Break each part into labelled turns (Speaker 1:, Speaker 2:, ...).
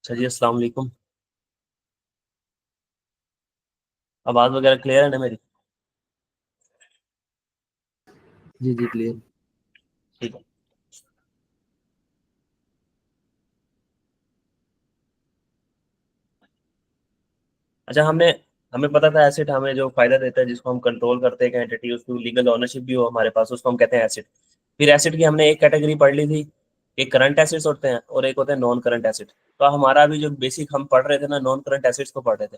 Speaker 1: अच्छा जी, अस्सलाम वालेकुम। आवाज़ वगैरह क्लियर है ना मेरी?
Speaker 2: जी जी क्लियर।
Speaker 1: ठीक है। अच्छा, हमें पता था एसिड हमें जो फायदा देता है, जिसको हम कंट्रोल करते हैं कि एंटिटी उसकी लीगल ओनरशिप भी हो हमारे पास, उसको हम कहते हैं एसिड। फिर एसिड की हमने एक कैटेगरी पढ़ ली थी। एक करंट एसिड्स होते हैं और एक होते हैं नॉन करंट एसिड। तो हमारा अभी जो बेसिक हम पढ़ रहे थे ना, नॉन करंट एसिड्स को पढ़ रहे थे।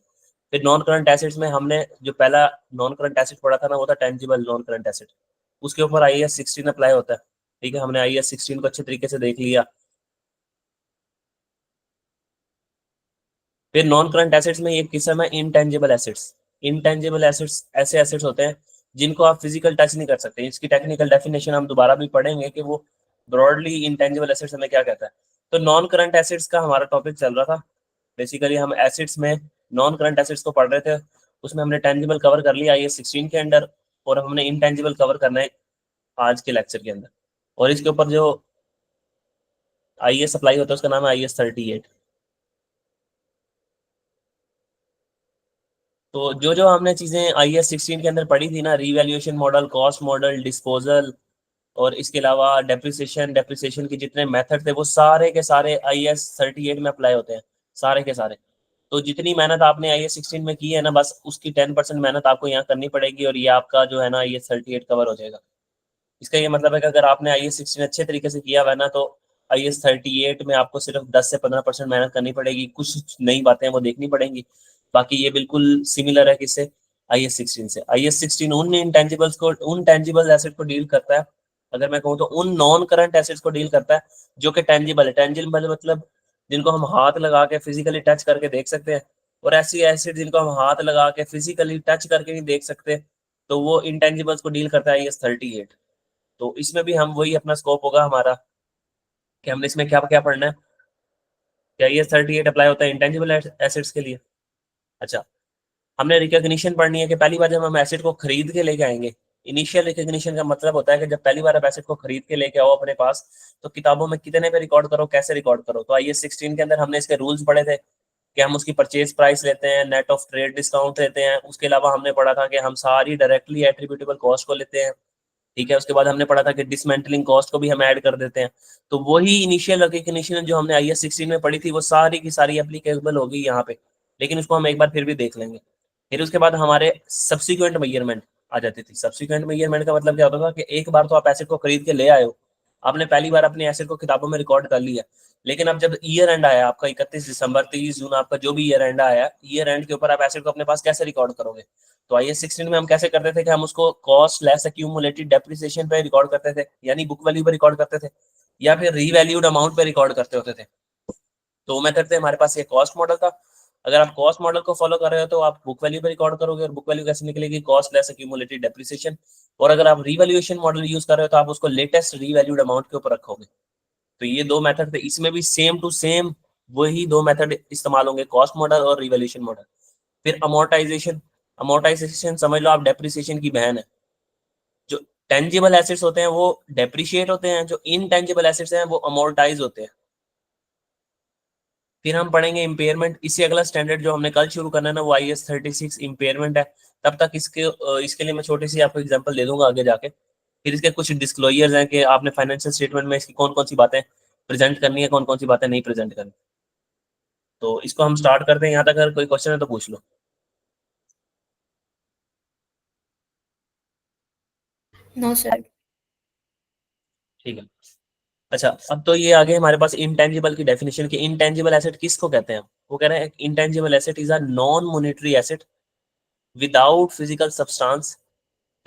Speaker 1: फिर नॉन करंट एसिड्स में हमने जो पहला नॉन करंट एसिड पढ़ा था ना, वो था टेंजिबल नॉन करंट एसिड। उसके ऊपर IAS 16 अप्लाई होता है। ठीक है, हमने IAS 16 को अच्छे तरीके से देख लिया। फिर नॉन करंट एसेट्स में एक किस्म है इंटेंजिबल एसेट्स। इंटेंजिबल एसेट्स ऐसे एसेट्स होते हैं जिनको आप फिजिकल टच नहीं कर सकते। इसकी टेक्निकल डेफिनेशन हम दोबारा भी पढ़ेंगे कि वो ब्रॉडली इंटेंजिबल एसेट्स हमें क्या कहता है। तो नॉन करंट एसेट्स का हमारा टॉपिक चल रहा था। बेसिकली हम एसेट्स में नॉन करंट एसेट्स को पढ़ रहे थे। उसमें हमने टेंजिबल कवर कर लिया IAS 16 के अंडर, और हमने इंटेंजिबल कवर करना है आज के लेक्चर के अंदर। और इसके ऊपर जो IAS अप्लाई होता है उसका नाम है IAS 38। तो जो जो हमने चीजें IAS 16 के अंदर पढ़ी थी ना, revaluation model, cost model, disposal, और इसके अलावा डेप्रिसिएशन डेप्रिसिएशन के जितने मेथड थे वो सारे के सारे IAS 38 में अप्लाई होते हैं, सारे के सारे। तो जितनी मेहनत आपने IAS 16 में की है ना, बस उसकी 10% मेहनत आपको यहाँ करनी पड़ेगी, और ये आपका जो है ना IAS 38 कवर हो जाएगा। इसका ये मतलब है कि अगर आपने IAS 16 अच्छे तरीके से किया हुआ है ना, तो IAS 38 में आपको सिर्फ 10 से 15% मेहनत करनी पड़ेगी। कुछ नई बातें वो देखनी पड़ेंगी। बाकी ये बिल्कुल सिमिलर है किससे, IAS 16 से। IAS 16 उन इंटेंजिबल्स को, उन टेंजिबल एसेट को डील करता है। अगर मैं कहूँ तो उन नॉन करंट एसेट्स को डील करता है जो कि टेंजिबल है। टेंजिबल मतलब जिनको हम हाथ लगा के फिजिकली टच करके देख सकते हैं, और ऐसी एसिड जिनको हम हाथ लगा के फिजिकली टच करके नहीं देख सकते, तो वो इंटेंजिबल्स को डील करता है IAS 38। तो इसमें भी हम वही अपना स्कोप होगा हमारा, कि हमने इसमें क्या क्या पढ़ना है। क्या IAS 38 अप्लाई होता है इंटेंजिबल एसेट्स के लिए? अच्छा, हमने रिकॉग्निशन पढ़नी है कि पहली बार जब हम एसेट को खरीद के लेके आएंगे। इनिशियल रिकॉग्निशन का मतलब होता है कि जब पहली बार आप एसेट को खरीद के लेके आओ अपने पास, तो किताबों में कितने पे रिकॉर्ड करो, कैसे रिकॉर्ड करो। तो IAS 16 के अंदर हमने इसके रूल्स पढ़े थे कि हम उसकी परचेज प्राइस लेते हैं, नेट ऑफ ट्रेड डिस्काउंट लेते हैं। उसके अलावा हमने पढ़ा था कि हम सारी डायरेक्टली एट्रीब्यूटेबल कॉस्ट को लेते हैं। ठीक है, उसके बाद हमने पढ़ा था कि डिसमेंटलिंग कॉस्ट को भी हम ऐड कर देते हैं। तो वही इनिशियल रिकग्निशन जो हमने IAS 16 में पढ़ी थी, वो सारी की सारी एप्लीकेबल होगी यहाँ पे। लेकिन उसको हम एक बार फिर भी देख लेंगे। फिर उसके बाद हमारे सब्सिक्वेंट मेजरमेंट आ जाती थी। सब्सिक्वेंट मेजरमेंट का मतलब क्या होता था कि एक बार तो आप एसेट को खरीद के ले आए हो, आपने पहली बार अपने एसेट को किताबों में रिकॉर्ड कर लिया। लेकिन अब जब ईयर एंड आया आपका, 31 दिसंबर, 30 जून, आपका जो भी ईयर एंड आया, ईयर एंड के ऊपर आप एसेट को अपने पास कैसे रिकॉर्ड करोगे? तो IAS 16 में हम कैसे करते थे कि हम उसको कॉस्ट लेस एक्यूमुलेटेड डेप्रिसिएशन पे रिकॉर्ड करते थे, यानी बुक वैल्यू पे रिकॉर्ड करते थे, या फिर रीवैल्यूड अमाउंट पे रिकॉर्ड करते होते थे। तो मेथड थे हमारे पास, ये कॉस्ट मॉडल था। अगर आप कॉस्ट मॉडल को फॉलो कर रहे हो तो आप बुक वैल्यू पे रिकॉर्ड करोगे, और बुक वैल्यू कैसे निकलेगी, कॉस्ट लेस एक्यूमुलेटेड डेप्रिसिएशन। और अगर आप रीवैल्यूएशन मॉडल यूज कर रहे हो तो आप उसको लेटेस्ट रीवैल्यूड अमाउंट के ऊपर रखोगे। तो ये दो मेथड थे, इसमें भी सेम टू सेम वही दो मेथड इस्तेमाल होंगे, कॉस्ट मॉडल और रिवैल्यूएशन मॉडल। फिर अमोर्टाइजेशन। अमोर्टाइजेशन समझ लो आप डेप्रिसिएशन की बहन है। जो टेंजिबल एसेट्स होते हैं वो डेप्रिशिएट होते हैं, जो इनटेंजिबल एसेट्स हैं वो अमोर्टाइज होते हैं। फिर हम पढ़ेंगे इम्पेयरमेंट। इससे अगला स्टैंडर्ड जो हमने कल शुरू करना है ना, वो IAS 36 इम्पेयरमेंट है। तब तक इसके लिए मैं छोटी सी आपको एग्जांपल दे दूंगा आगे जाके। फिर इसके कुछ डिस्क्लोजर्स हैं कि आपने फाइनेंशियल स्टेटमेंट में इसकी कौन कौन सी बातें प्रेजेंट करनी है, कौन कौन सी बातें नहीं प्रेजेंट करनी। तो इसको हम स्टार्ट करते हैं। यहाँ तक अगर कोई क्वेश्चन है तो पूछ लो।
Speaker 3: No sir.
Speaker 1: ठीक है। अच्छा, अब तो ये आगे हमारे पास इंटेंजिबल की डेफिनेशन की। इंटेंजिबल एसेट किसको कहते हैं? वो कह रहे हैं intangible asset is a non monetary asset without physical substance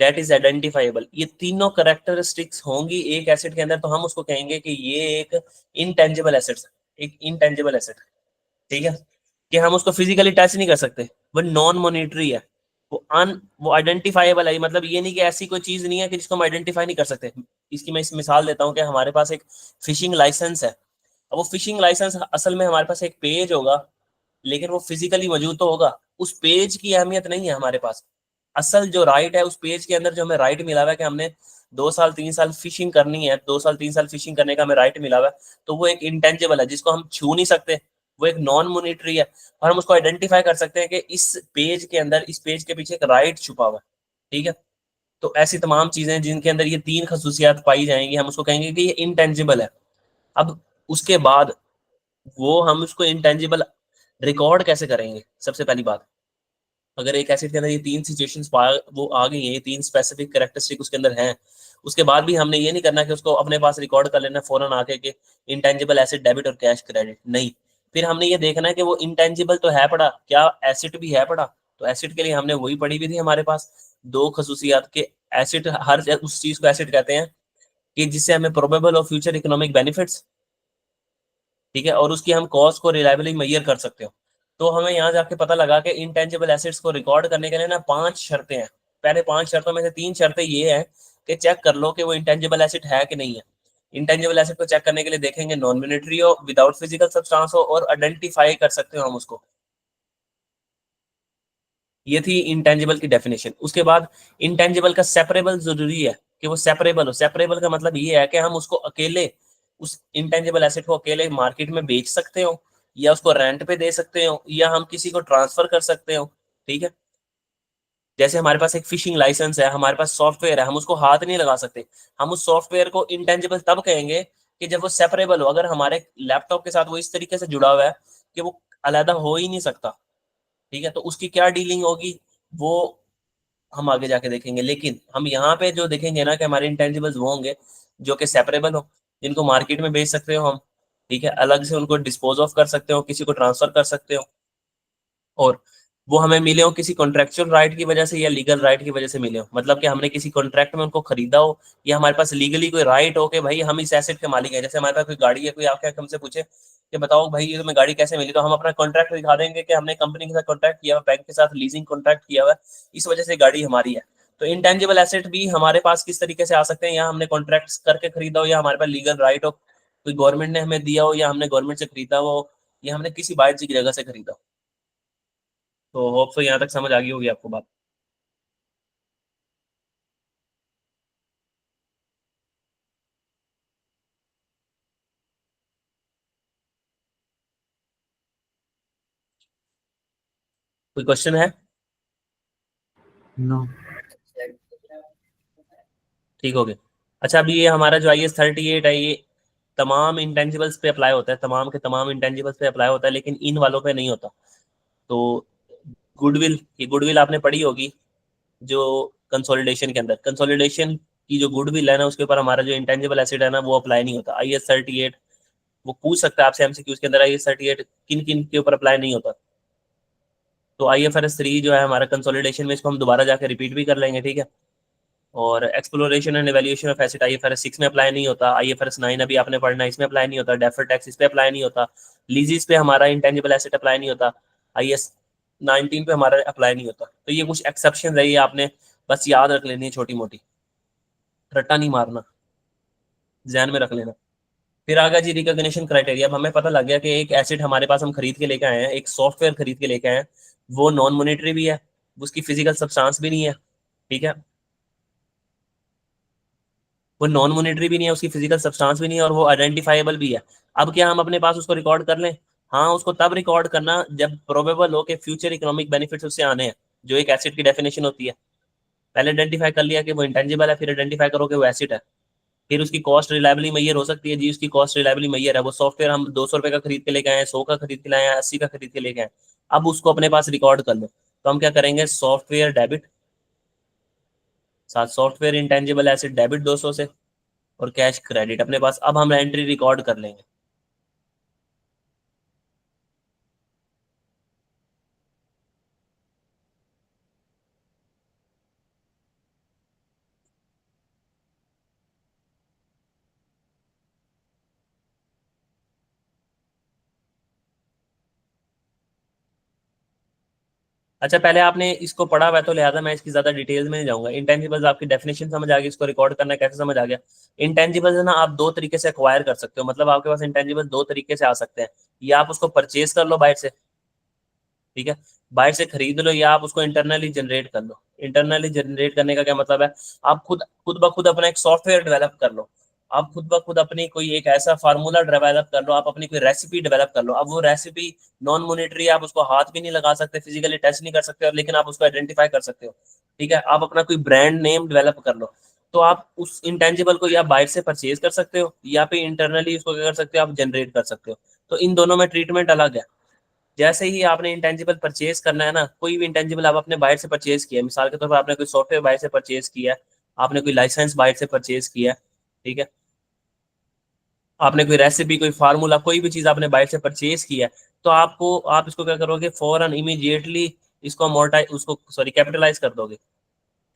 Speaker 1: that is identifiable. ये तीनों करेक्टरिस्टिक्स होंगी एक एसेट के अंदर, तो हम उसको कहेंगे कि ये एक इंटेंजिबल एसेट है, एक इंटेंजिबल एसेट। ठीक है, कि हम उसको फिजिकली टच नहीं कर सकते, वो नॉन मॉनेटरी है। वो आइडेंटिफाइबल है, मतलब ये नहीं कि ऐसी कोई चीज नहीं है कि जिसको हम आइडेंटिफाई नहीं कर सकते। इसकी मैं इस मिसाल देता हूँ कि हमारे पास एक फिशिंग लाइसेंस है। अब वो फिशिंग लाइसेंस असल में हमारे पास एक पेज होगा, लेकिन वो फिजिकली मौजूद तो होगा। उस पेज की अहमियत नहीं है हमारे पास। असल जो राइट है उस पेज के अंदर, जो हमें राइट मिला हुआ है कि हमने 2 साल 3 साल फिशिंग करनी है, 2 साल 3 साल फिशिंग करने का हमें राइट मिला हुआ है, तो वो एक इंटेंजिबल है जिसको हम छू नहीं सकते। वो एक नॉन मॉनिटरी है, और हम उसको आइडेंटिफाई कर सकते हैं कि इस पेज के अंदर, इस पेज के पीछे एक राइट छुपा हुआ है, ठीक है। तो ऐसी तमाम चीजें जिनके अंदर ये 3 खसूसियात पाई जाएंगी, हम उसको कहेंगे कि ये इंटेंजिबल है। अब उसके बाद वो हम उसको इंटेंजिबल रिकॉर्ड कैसे करेंगे? सबसे पहली बात, अगर एक एसिड के अंदर ये 3 सिचुएशंस वो आ गई हैं, ये 3 स्पेसिफिक कैरेक्टरिस्टिक उसके अंदर हैं, उसके बाद भी हमने ये नहीं करना कि उसको अपने पास रिकॉर्ड कर लेना फौरन आके कि इंटेंजिबल एसिड डेबिट और कैश क्रेडिट, नहीं। फिर हमने ये देखना है कि वो इंटेंजिबल तो है पड़ा, क्या एसिड भी है पड़ा? तो एसिड के लिए हमने वही पड़ी हुई थी हमारे पास 2 खसूसियात के एसिड, हर उस चीज को एसिड कहते हैं कि जिससे हमें प्रोबेबल और फ्यूचर इकोनॉमिक बेनिफिट्स, ठीक है, और उसकी हम कॉस्ट को रिलायबली मेजर कर सकते हो। तो हमें यहाँ जाके पता लगा कि इंटेंजिबल एसेट्स को रिकॉर्ड करने के लिए ना 5 शर्तें हैं। पहले 5 शर्तों में से 3 शर्तें ये हैं कि चेक कर लो कि वो इंटेंजिबल एसेट है कि नहीं है। इंटेंजिबल एसेट को चेक करने के लिए देखेंगे नॉन मॉनेटरी हो, विदाउट फिजिकल सब्सटेंस हो, और आइडेंटिफाई कर सकते हो हम उसको। ये थी इंटेंजिबल की डेफिनेशन। उसके बाद इंटेंजिबल का सेपरेबल जरूरी है कि वो सेपरेबल हो। सेपरेबल का मतलब ये है कि हम उसको अकेले, उस इंटेंजिबल एसेट को अकेले मार्केट में बेच सकते हो, या उसको रेंट पे दे सकते हो, या हम किसी को ट्रांसफर कर सकते हो, ठीक है। जैसे हमारे पास एक फिशिंग लाइसेंस है, हमारे पास सॉफ्टवेयर है, हम उसको हाथ नहीं लगा सकते। हम उस सॉफ्टवेयर को इंटेंजिबल तब कहेंगे कि जब वो सेपरेबल हो। अगर हमारे लैपटॉप के साथ वो इस तरीके से जुड़ा हुआ है कि वो अलग हो ही नहीं सकता, ठीक है, तो उसकी क्या डीलिंग होगी वो हम आगे जाके देखेंगे। लेकिन हम यहाँ पे जो देखेंगे ना कि हमारे इंटेंजिबल्स वो होंगे जो कि सेपरेबल हो, जिनको मार्केट में बेच सकते हो हम, ठीक है, अलग से उनको डिस्पोज ऑफ कर सकते हो, किसी को ट्रांसफर कर सकते हो, और वो हमें मिले हो किसी कॉन्ट्रेक्चुअल राइट की वजह से या लीगल राइट की वजह से मिले हो। मतलब कि हमने किसी कॉन्ट्रैक्ट में उनको खरीदा हो, या हमारे पास लीगली कोई राइट हो कि भाई हम इस एसेट के मालिक हैं। जैसे हमारे पास कोई गाड़ी है, कोई आके हमसे पूछे कि बताओ भाई ये तुम्हें गाड़ी कैसे मिली, तो हम अपना कॉन्ट्रैक्ट दिखा देंगे कि हमने कंपनी के साथ कॉन्ट्रैक्ट किया हुआ, बैंक के साथ लीजिंग कॉन्ट्रैक्ट किया हुआ है, इस वजह से गाड़ी हमारी है। तो इंटेंजिबल एसेट भी हमारे पास किस तरीके से आ सकते हैं, या हमने कॉन्ट्रैक्ट करके खरीदा हो, या हमारे पास लीगल राइट हो, कोई गवर्नमेंट ने हमें दिया हो, या हमने गवर्नमेंट से खरीदा हो, या हमने किसी बाहर की जगह से खरीदा हो। तो होप सो यहाँ तक समझ आ गई होगी आपको बात। कोई क्वेश्चन है?
Speaker 2: नो।
Speaker 1: ठीक हो गया। अच्छा, अभी ये हमारा जो IS-38 है, ये तमाम इंटेंजिबल्स पे अप्लाई होता है, तमाम के तमाम इंटेंजिबल्स पे अप्लाई होता है, लेकिन इन वालों पे नहीं होता। तो गुडविल, ये गुडविल आपने पढ़ी होगी, जो कंसोलिडेशन के अंदर, कंसोलिडेशन की जो गुडविल है ना, उसके ऊपर हमारा जो इंटेंजिबल एसिड है ना, वो अप्लाई नहीं होता। IS-38 वो पूछ सकता है आपसे MCQ के अंदर, IS-38 किन किन के ऊपर अप्लाई नहीं होता। तो IFRS 3 जो है हमारा कंसोलिडेशन में, इसको हम दोबारा जाकर रिपीट भी कर लेंगे, ठीक है। और exploration and evaluation of asset IFRS 6 में अप्लाई नहीं होता। IFRS 9 अभी आपने पढ़ना है, इसमें अप्लाई नहीं होता। डेफर्ड टैक्स इस पे अप्लाई नहीं होता। लीजेस पे हमारा इंटेंजिबल एसेट अप्लाई नहीं होता। IS-19 पे हमारा अप्लाई नहीं होता। तो ये कुछ एक्सेप्शन है, ये आपने बस याद रख लेनी है, छोटी मोटी, रट्टा नहीं मारना, ध्यान में रख लेना। फिर आगे जी रिकॉग्निशन क्राइटेरिया। अब हमें पता लग गया कि एक एसेट हमारे पास हम खरीद के लेके आए हैं, एक सॉफ्टवेयर खरीद के लेके आए हैं, वो नॉन मॉनेटरी भी है, उसकी फिजिकल सब्सटेंस भी नहीं है, ठीक है, वो नॉन मॉनेटरी भी नहीं है, उसकी फिजिकल सब्सटेंस भी नहीं है, और वो आइडेंटिफाइबल भी है। अब क्या हम अपने पास उसको रिकॉर्ड कर लें? हाँ, उसको तब रिकॉर्ड करना जब प्रोबेबल हो कि फ्यूचर इकोनॉमिक बेनिफिट्स उससे आने हैं, जो एक एसिड की डेफिनेशन होती है। पहले आइडेंटिफाई कर लिया कि वो इंटेंजिबल है, फिर आइडेंटिफाई करो कि वो एसिड है, फिर उसकी कॉस्ट रिलायबली मैयर हो सकती है। जी, उसकी कॉस्ट रिलायबली मैयर है। वो सॉफ्टवेयर हम 200 रुपये का खरीद के लेके आए, 100 का खरीद के लाए हैं, 80 का खरीद के लेके आए, अब उसको अपने पास रिकॉर्ड कर लो। तो हम क्या करेंगे, सॉफ्टवेयर डेबिट, साथ सॉफ्टवेयर इंटेंजिबल एसिड डेबिट 200 से, और कैश क्रेडिट अपने पास। अब हम एंट्री रिकॉर्ड कर लेंगे। अच्छा, पहले आपने इसको पढ़ा हुआ है, तो लिहाजा मैं इसकी ज्यादा डिटेल्स में नहीं जाऊंगा। इंटेंजिबल्स आपकी डेफिनेशन समझ आ गई, इसको रिकॉर्ड करना कैसे समझ आ गया। इंटेंजिबल्स ना आप 2 तरीके से एक्वायर कर सकते हो, मतलब आपके पास इंटेंजिबल 2 तरीके से आ सकते हैं। या आप उसको परचेज कर लो बाहर से, ठीक है, बाहर से खरीद लो, या आप उसको इंटरनली जनरेट कर लो। इंटरनली जनरेट करने का क्या मतलब है, आप खुद खुद ब खुद अपना एक सॉफ्टवेयर डेवलप कर लो। आप खुद ब खुद अपनी कोई एक ऐसा फार्मूला डेवलप कर लो, आप अपनी कोई रेसिपी डेवलप कर लो। अब वो रेसिपी नॉन मॉनिटरी, आप उसको हाथ भी नहीं लगा सकते, फिजिकली टच नहीं कर सकते, और लेकिन आप उसको आइडेंटिफाई कर सकते हो, ठीक है। आप अपना कोई ब्रांड नेम डेवलप कर लो, तो आप उस इंटेंजिबल को या बाहर से परचेज कर सकते हो, या फिर इंटरनली उसको क्या कर सकते हो, आप जनरेट कर सकते हो। तो इन दोनों में ट्रीटमेंट अलग है। जैसे ही आपने इंटेंजिबल परचेज करना है ना, कोई भी इंटेंजिबल आप अपने बाहर से परचेज किया है, मिसाल के तौर पर आपने कोई सॉफ्टवेयर बाहर से परचेज किया है, आपने कोई लाइसेंस बाहर से परचेज किया है, ठीक है, आपने कोई रेसिपी, कोई फार्मूला, कोई भी चीज आपने बाहर से परचेज किया है, तो आप इसको क्या करोगे, फौरन इमीडिएटली इसको मोर्टाइज, उसको सॉरी कैपिटलाइज कर दोगे।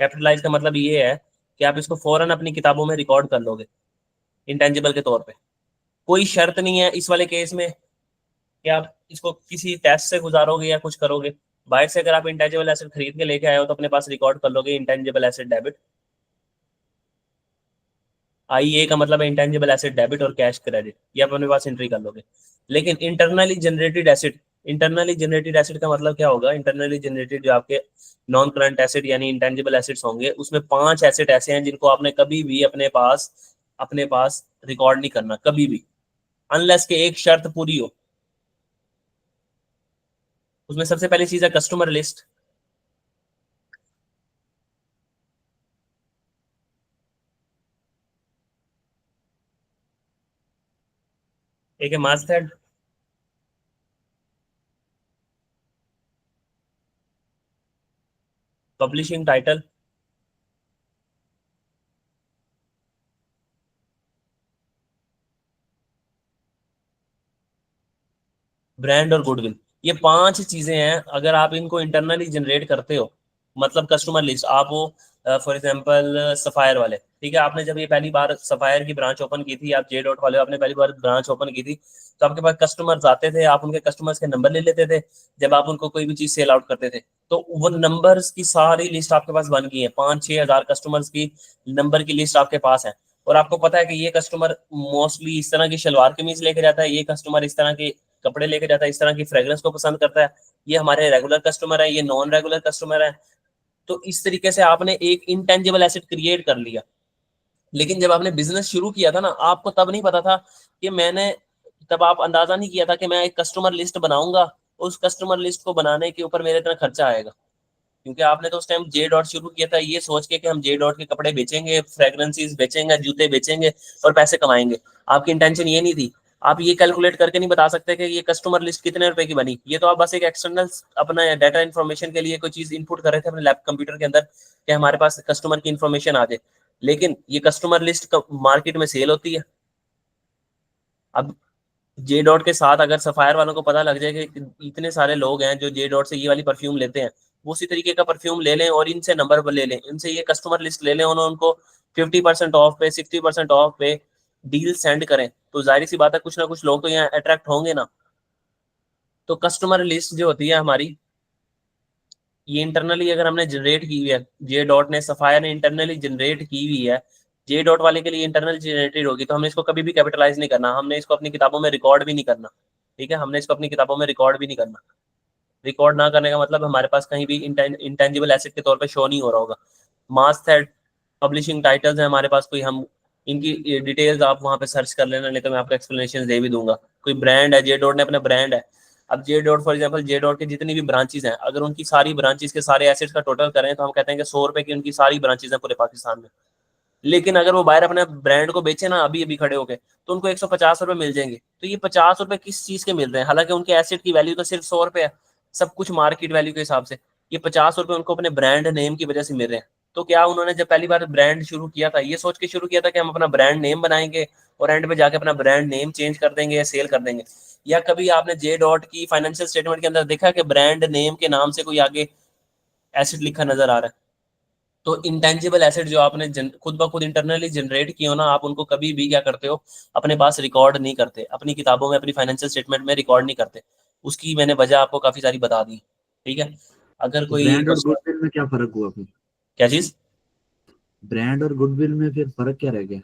Speaker 1: कैपिटलाइज का मतलब ये है कि आप इसको फौरन अपनी किताबों में रिकॉर्ड कर लोगे इंटेंजिबल के तौर पे। कोई शर्त नहीं है इस वाले केस में कि आप इसको किसी टेस्ट से गुजारोगे या कुछ करोगे। बाहर से अगर आप इंटेंजिबल एसेट खरीद के लेके आए हो तो अपने पास रिकॉर्ड कर लोगे इंटेंजिबल एसेट डेबिट। IA का मतलब है इंटेंजिबल एसेट डेबिट और कैश क्रेडिट, ये आप अपने पास एंट्री कर लोगे। लेकिन internally generated asset, internally generated asset का मतलब क्या होगा, इंटरनली जनरेटेड जो आपके नॉन करंट एसेट यानी इंटेंजिबल एसेट्स होंगे, उसमें 5 एसेट ऐसे हैं जिनको आपने कभी भी अपने पास रिकॉर्ड नहीं करना, कभी भी, अनलेस के एक शर्त पूरी हो। उसमें सबसे पहली चीज है कस्टमर लिस्ट, एक है मास्टर्ड, पब्लिशिंग टाइटल, ब्रांड और गुडविल। ये 5 चीजें हैं, अगर आप इनको इंटरनली जनरेट करते हो, मतलब कस्टमर लिस्ट, आप वो फॉर एग्जांपल सफायर वाले, ठीक है, आपने जब ये पहली बार सफायर की ब्रांच ओपन की थी, आप जे डॉट वाले आपने पहली बार ब्रांच ओपन की थी, तो आपके पास कस्टमर्स आते थे, आप उनके कस्टमर्स के नंबर ले लेते थे जब आप उनको कोई भी चीज सेल आउट करते थे। तो वो नंबर्स की सारी लिस्ट आपके पास बन गई है, 5-6 हज़ार कस्टमर्स की नंबर की लिस्ट आपके पास है। और आपको पता है कि ये कस्टमर मोस्टली इस तरह की शलवार कमीज लेके जाता है, ये कस्टमर इस तरह के कपड़े लेके जाता है, इस तरह की फ्रेग्रेंस को पसंद करता है, ये हमारे रेगुलर कस्टमर है, ये नॉन रेगुलर कस्टमर है। तो इस तरीके से आपने एक इंटेंजिबल एसेट क्रिएट कर लिया। लेकिन जब आपने बिजनेस शुरू किया था ना, आपको तब नहीं पता था कि मैंने, तब आप अंदाजा नहीं किया था कि मैं एक कस्टमर लिस्ट बनाऊंगा, उस कस्टमर लिस्ट को बनाने के ऊपर मेरे इतना खर्चा आएगा। क्योंकि आपने तो उस टाइम जे डॉट शुरू किया था ये सोच के कि हम जे डॉट के कपड़े बेचेंगे, फ्रेग्रेंसीज बेचेंगे, जूते बेचेंगे और पैसे कमाएंगे। आपकी इंटेंशन ये नहीं थी। आप ये कैलकुलेट करके नहीं बता सकते कि ये कस्टमर लिस्ट कितने रुपए की बनी। ये तो आप बस एक एक्सटर्नल अपना डाटा इन्फॉर्मेशन के लिए कोई चीज इनपुट कर रहे थे अपने लैप कंप्यूटर के अंदर कि हमारे पास कस्टमर की इन्फॉर्मेशन आ जाए। लेकिन ये कस्टमर लिस्ट मार्केट में सेल होती है। अब जे डॉट के साथ अगर सफायर वालों को पता लग जाए कि इतने सारे लोग हैं जो जे डॉट से ये वाली परफ्यूम लेते हैं, वो उसी तरीके का परफ्यूम ले लें और इनसे नंबर पर ले लें, इनसे ये कस्टमर लिस्ट ले लें, उनको 50% ऑफ पे, 60% ऑफ पे डील सेंड करें, तो जाहिर सी बात है कुछ ना कुछ लोग तो यहाँ अट्रैक्ट होंगे ना। तो कस्टमर लिस्ट जो होती है हमारी, ये इंटरनली अगर हमने जनरेट की हुई है, जे डॉट ने, सफायर ने इंटरनली जनरेट की हुई है, जे डॉट वाले के लिए इंटरनल जनरेटेड होगी, तो हमने इसको कभी भी कैपिटलाइज नहीं करना, हमने इसको अपनी किताबों में रिकॉर्ड भी नहीं करना, ठीक है, हमने इसको अपनी किताबों में रिकॉर्ड भी नहीं करना। रिकॉर्ड ना करने का मतलब हमारे पास कहीं भी इंटेंजिबल एसेट के तौर पे शो नहीं हो रहा होगा। मास्ट है, पब्लिशिंग टाइटल्स है हमारे पास कोई, हम इनकी डिटेल्स आप वहाँ पे सर्च कर लेना, नहीं तो मैं आपको एक्सप्लेनेशन दे भी दूंगा। कोई ब्रांड है, जे डॉट ने अपना ब्रांड है। अब J dot for example, J dot की जितनी भी ब्रांचेज हैं, अगर उनकी सारी ब्रांचेज के सारे एसेट्स का टोटल करें तो हम कहते हैं कि 100 रुपए की उनकी सारी ब्रांचेज हैं पूरे पाकिस्तान में। लेकिन अगर वो बाहर अपने ब्रांड को बेचे ना अभी अभी खड़े होके, तो उनको 150 रुपए मिल जाएंगे। तो ये 50 रुपए किस चीज के मिल रहे हैं, हालांकि उनके एसेट की वैल्यू तो सिर्फ 100 रुपए है, सब कुछ मार्केट वैल्यू के हिसाब से। ये 50 रुपए उनको अपने ब्रांड नेम की वजह से मिल रहे हैं। तो क्या उन्होंने जब पहली बार ब्रांड शुरू किया था ये सोच के शुरू किया था कि हम अपना ब्रांड नेम बनाएंगे और एंड पे जाके अपना ब्रांड नेम चेंज कर देंगे या सेल कर देंगे? या कभी आपने जे डॉट की फाइनेंशियल स्टेटमेंट के अंदर देखा कि ब्रांड नेम के नाम से कोई आगे एसेट लिखा नजर आ रहा है? तो इंटेंजिबल एसेट जो आपने खुद ब खुद इंटरनली जनरेट किए हो ना, आप उनको कभी भी क्या करते हो, अपने पास रिकॉर्ड नहीं करते, अपनी किताबों में, अपनी फाइनेंशियल स्टेटमेंट में रिकॉर्ड नहीं करते। उसकी मैंने वजह आपको काफी सारी बता दी, ठीक है। अगर
Speaker 2: तो
Speaker 1: कोई
Speaker 2: ब्रांड और गुडविल में क्या फर्क हुआ फिर?
Speaker 1: क्या चीज?
Speaker 2: ब्रांड और गुडविल में फिर फर्क क्या रह गया?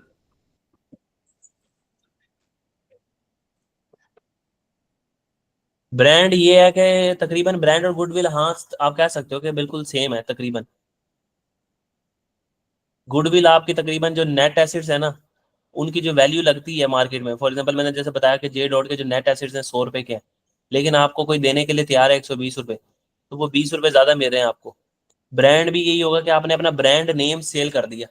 Speaker 1: ब्रांड ये है कि तकरीबन ब्रांड और गुडविल, हाँ आप कह सकते हो कि बिल्कुल सेम है तकरीबन। गुडविल आपकी तकरीबन जो नेट एसेट्स है ना, उनकी जो वैल्यू लगती है मार्केट में, फॉर एग्जांपल मैंने जैसे बताया कि जे डॉट के जो नेट एसेट्स हैं 100 रुपए के हैं, लेकिन आपको कोई देने के लिए तैयार है 120 रुपए, तो वो 20 रुपए ज्यादा मिल रहे हैं आपको। ब्रांड भी यही होगा कि आपने अपना ब्रांड नेम सेल कर दिया।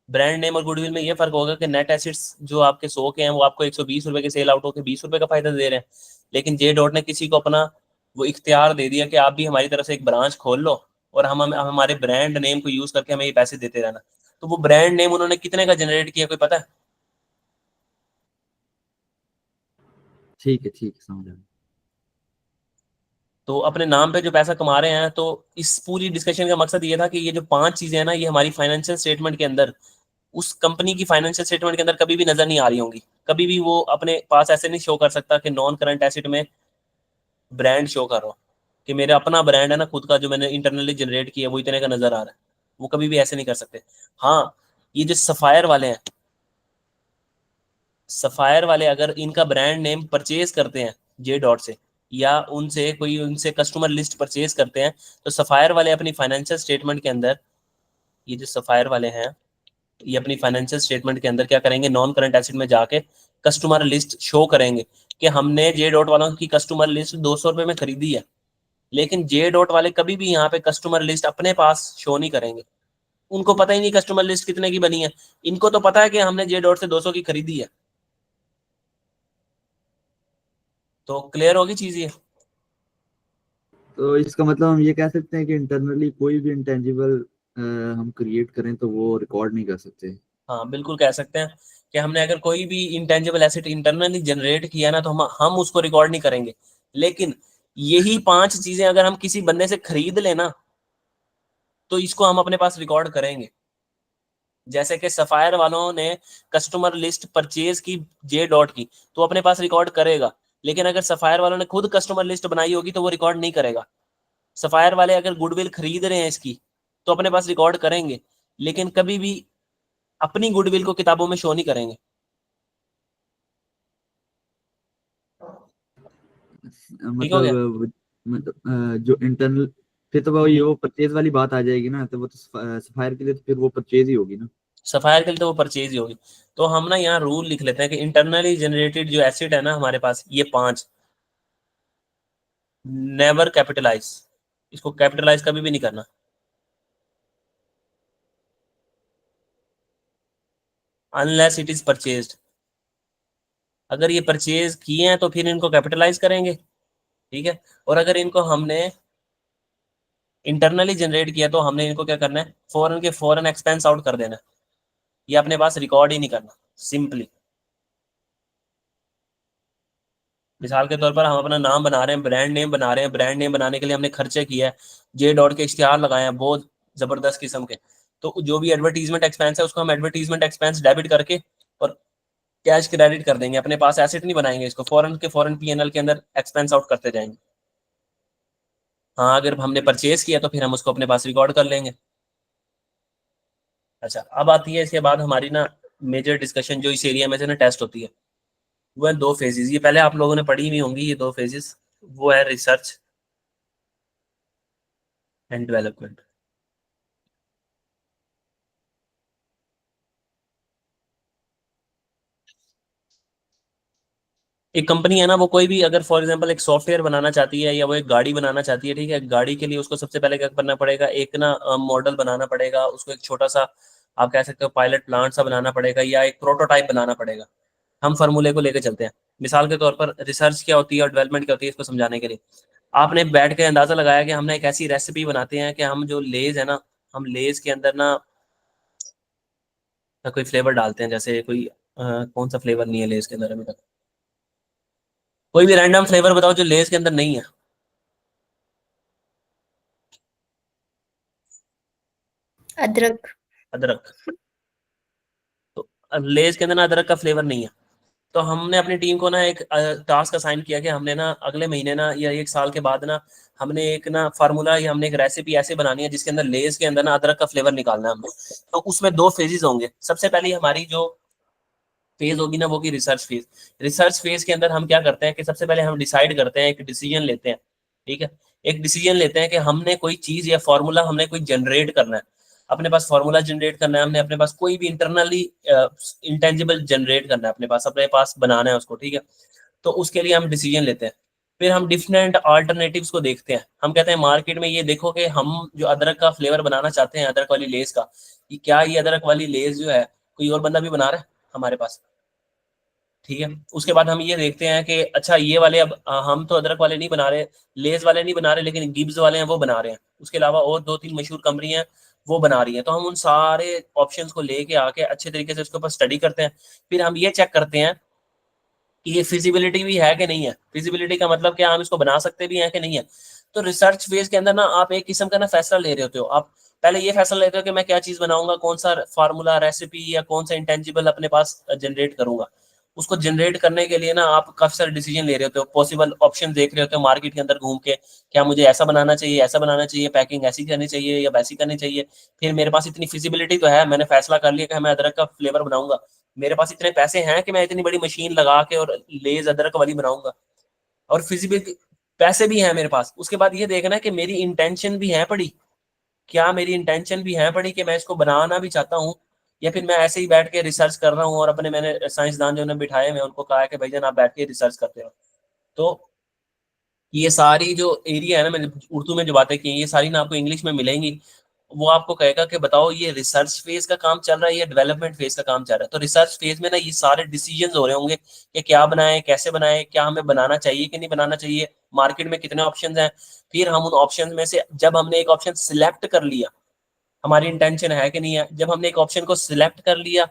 Speaker 1: ब्रांड नेम और गुडविल में ये फर्क होगा कि नेट एसेट्स जो आपके 100 के हैं वो आपको 120 रुपए के सेल आउट होकर 20 रुपए का फायदा दे रहे हैं, लेकिन जे डॉट ने किसी को अपना वो इख्तियार दे दिया कि आप भी हमारी तरफ से एक ब्रांच खोल लो और हम हमारे ब्रांड नेम को यूज करके हमें ये पैसे देते रहना। तो वो ब्रांड नेम उन्होंने कितने का जनरेट किया, कोई पता है?
Speaker 2: ठीक है, ठीक है, समझ आ गया।
Speaker 1: तो अपने नाम पे जो पैसा कमा रहे हैं। तो इस पूरी डिस्कशन का मकसद ये था कि ये जो 5 चीजें हैं ना, ये हमारी फाइनेंशियल स्टेटमेंट के अंदर, उस कंपनी की फाइनेंशियल स्टेटमेंट के अंदर कभी भी नजर नहीं आ रही होंगी। कभी भी वो अपने पास ऐसे नहीं शो कर सकता कि नॉन करंट एसेट में ब्रांड शो कर रहा हूँ कि मेरा अपना ब्रांड है ना खुद का, जो मैंने इंटरनली जनरेट किया वो इतने का नजर आ रहा है। वो कभी भी ऐसे नहीं कर सकते। हाँ, ये जो सफायर वाले हैं, सफायर वाले अगर इनका ब्रांड नेम परचेज करते हैं जे डॉट से, या उनसे कोई उनसे कस्टमर लिस्ट परचेज करते हैं, तो सफायर वाले अपनी फाइनेंशियल स्टेटमेंट के अंदर, ये जो सफायर वाले हैं ये अपनी फाइनेंशियल स्टेटमेंट के अंदर क्या करेंगे, नॉन करंट एसेट में जाके कस्टमर लिस्ट शो करेंगे कि हमने जे डॉट वालों की कस्टमर लिस्ट 200 रुपए में खरीदी है। लेकिन जे डॉट वाले कभी भी यहाँ पे कस्टमर लिस्ट अपने पास शो नहीं करेंगे। उनको पता ही नहीं कस्टमर लिस्ट कितने की बनी है। इनको तो पता है कि हमने जे डॉट से 200 की खरीदी है। तो क्लियर होगी चीज ये?
Speaker 2: तो इसका मतलब हम ये कह सकते हैं कि इंटरनली कोई भी इंटेंजिबल हम क्रिएट करें तो वो रिकॉर्ड नहीं कर सकते।
Speaker 1: हाँ बिल्कुल कह सकते हैं कि हमने अगर कोई भी इंटेंजिबल एसेट इंटरनली जनरेट किया ना, तो हम उसको रिकॉर्ड नहीं करेंगे। लेकिन यही 5 चीजें अगर हम किसी बंदे से खरीद लेना, तो इसको हम अपने पास रिकॉर्ड करेंगे। जैसे कि सफायर वालों ने कस्टमर लिस्ट परचेज की जे डॉट की, तो अपने पास रिकॉर्ड करेगा। लेकिन अगर सफायर वालों ने खुद कस्टमर लिस्ट बनाई होगी तो वो रिकॉर्ड नहीं करेगा। सफायर वाले अगर गुडविल खरीद रहे हैं इसकी, तो अपने पास रिकॉर्ड करेंगे, लेकिन कभी भी अपनी गुडविल को किताबों में शो नहीं करेंगे। ठीक हो गया?
Speaker 2: जो इंटरनल, फिर तो वो ये वो परचेज वाली बात आ जाएगी ना, तो वो तो सफायर के लिए तो फिर वो परचेज ही होगी ना।
Speaker 1: सफायर के लिए तो वो परचेज ही होगी। तो हम ना यहाँ रूल लिख लेते हैं कि इंटरनली जनरेटेड जो एसेट है ना हमारे पास, ये 5, नेवर कैपिटलाइज, इसको कैपिटलाइज कभी भी नहीं करना। Unless it is purchased. अगर ये परचेज किए हैं तो फिर इनको कैपिटलाइज करेंगे। ठीक है। और अगर इनको हमने इंटरनली जनरेट किया तो हमने इनको क्या करना है, फॉरन के फॉरन एक्सपेंस आउट कर देना है। ये अपने पास रिकॉर्ड ही नहीं करना सिंपली। मिसाल के तौर पर हम अपना नाम बना रहे हैं, ब्रांड नेम बना रहे हैं, ब्रांड नेम बनाने के लिए हमने खर्चे किया है, जे डॉट के इश्तिहार लगाए हैं बहुत जबरदस्त किस्म के। तो जो भी एडवर्टीजमेंट एक्सपेंस है उसको हम एडवर्टीजमेंट एक्सपेंस डेबिट करके और कैश क्रेडिट कर देंगे। अपने पास एसेट नहीं बनाएंगे, इसको फॉरन के फॉरन पीएनएल के अंदर एक्सपेंस आउट करते जाएंगे। हाँ, अगर हमने परचेज किया तो फिर हम उसको अपने पास रिकॉर्ड कर लेंगे। अच्छा, अब आती है इसके बाद हमारी ना मेजर डिस्कशन जो इस एरिया में से ना टेस्ट होती है। वो है 2 फेजेस। ये पहले आप लोगों ने पढ़ी हुई होंगी ये 2 फेजेस। वो है रिसर्च एंड डेवलपमेंट। एक कंपनी है ना, वो कोई भी अगर फॉर एग्जांपल एक सॉफ्टवेयर बनाना चाहती है या वो एक गाड़ी बनाना चाहती है, ठीक है, गाड़ी के लिए उसको सबसे पहले क्या करना पड़ेगा, एक ना मॉडल बनाना पड़ेगा उसको, एक छोटा सा आप कह सकते हो पायलट प्लांट सा बनाना पड़ेगा या एक प्रोटोटाइप बनाना पड़ेगा। हम फार्मूले को लेकर चलते हैं। मिसाल के तौर पर रिसर्च क्या होती है और डेवलपमेंट क्या होती है, इसको समझाने के लिए आपने बैठ के अंदाजा लगाया कि हमने एक ऐसी रेसिपी बनाते हैं कि हम जो लेज है ना, हम लेज के अंदर ना कोई फ्लेवर डालते हैं, जैसे कोई कौन सा फ्लेवर नहीं है लेज के अंदर अभी तक, कोई भी रैंडम फ्लेवर बताओ जो लेज के अंदर नहीं है।
Speaker 3: अदरक।
Speaker 1: अदरक। तो लेज के अंदर ना अदरक का फ्लेवर नहीं है। तो हमने अपनी टीम को ना एक टास्क असाइन किया कि हमने ना अगले महीने ना या 1 साल के बाद ना हमने एक ना फार्मूला या हमने एक रेसिपी ऐसे बनानी है जिसके अंदर लेज के अंदर ना अदरक का फ्लेवर निकालना है हमने। तो उसमें 2 फेजेस होंगे। सबसे पहले हमारी जो फेज होगी ना वो की रिसर्च फेज। रिसर्च फेज के अंदर हम क्या करते हैं कि सबसे पहले हम डिसाइड करते हैं, एक डिसीजन लेते हैं। ठीक है, एक डिसीजन लेते हैं कि हमने कोई चीज या फॉर्मूला हमने कोई जनरेट करना है। अपने पास फार्मूला जनरेट करना है, हमने अपने पास कोई भी इंटरनली इंटेंजिबल जनरेट करना है, अपने पास बनाना है उसको, ठीक है। तो उसके लिए हम डिसीजन लेते हैं, फिर हम डिफरेंट अल्टरनेटिव्स को देखते हैं। हम कहते हैं मार्केट में ये देखो कि हम जो अदरक का फ्लेवर बनाना चाहते हैं, अदरक वाली लेस का, ये क्या ये अदरक वाली लेस जो है कोई और बंदा भी बना रहा है हमारे पास, ठीक है। उसके बाद हम ये देखते हैं कि अच्छा ये वाले अब हम तो अदरक वाले नहीं बना रहे, लेस वाले नहीं बना रहे, लेकिन गिब्स वाले हैं वो बना रहे हैं, उसके अलावा और 2-3 मशहूर कंपनी हैं वो बना रही हैं। तो हम उन सारे ऑप्शंस को लेके आके अच्छे तरीके से उसके ऊपर स्टडी करते हैं, फिर हम ये चेक करते हैं कि ये फिजिबिलिटी भी है कि नहीं है। फिजिबिलिटी का मतलब क्या, हम इसको बना सकते भी हैं कि नहीं है। तो रिसर्च फेज के अंदर ना आप एक किस्म का ना फैसला ले रहे होते हो। आप पहले ये फैसला लेते हो कि मैं क्या चीज बनाऊंगा, कौन सा फार्मूला रेसिपी या कौन सा इंटेंजिबल अपने पास जनरेट करूंगा। उसको जनरेट करने के लिए ना आप काफी सारे डिसीजन ले रहे होते हो, पॉसिबल ऑप्शन देख रहे होते हो मार्केट के अंदर घूम के, क्या मुझे ऐसा बनाना चाहिए, ऐसा बनाना चाहिए, पैकिंग ऐसी करनी चाहिए या वैसी करनी चाहिए। फिर मेरे पास इतनी फिजिबिलिटी तो है, मैंने फैसला कर लिया कि मैं अदरक का फ्लेवर बनाऊंगा, मेरे पास इतने पैसे हैं कि मैं इतनी बड़ी मशीन लगा के और लेज अदरक वाली बनाऊंगा, और फिजिबिलिटी पैसे भी हैं मेरे पास। उसके बाद ये देखना है कि मेरी इंटेंशन भी है पड़ी, क्या मेरी इंटेंशन भी है पड़ी कि मैं इसको बनाना भी चाहता हूँ, या फिर मैं ऐसे ही बैठ के रिसर्च कर रहा हूँ और अपने मैंने साइंसदान जो उन्हें बिठाए मैं उनको कहा है कि भाईजान आप बैठ के रिसर्च करते हो। तो ये सारी जो एरिया है ना, मैंने उर्दू में जो बातें की ये सारी ना आपको इंग्लिश में मिलेंगी। वो आपको कहेगा कि बताओ ये रिसर्च फेज का काम चल रहा है या डेवलपमेंट फेज का काम चल रहा है। तो रिसर्च फेज में ना ये सारे डिसीजंस हो रहे होंगे कि क्या बनाएं, कैसे बनाएं, क्या हमें बनाना चाहिए कि नहीं बनाना चाहिए, मार्केट में कितने ऑप्शंस हैं। फिर हम उन ऑप्शंस में से जब हमने एक ऑप्शन सिलेक्ट कर लिया, हमारी इंटेंशन है कि नहीं है, जब हमने एक ऑप्शन को सिलेक्ट कर लिया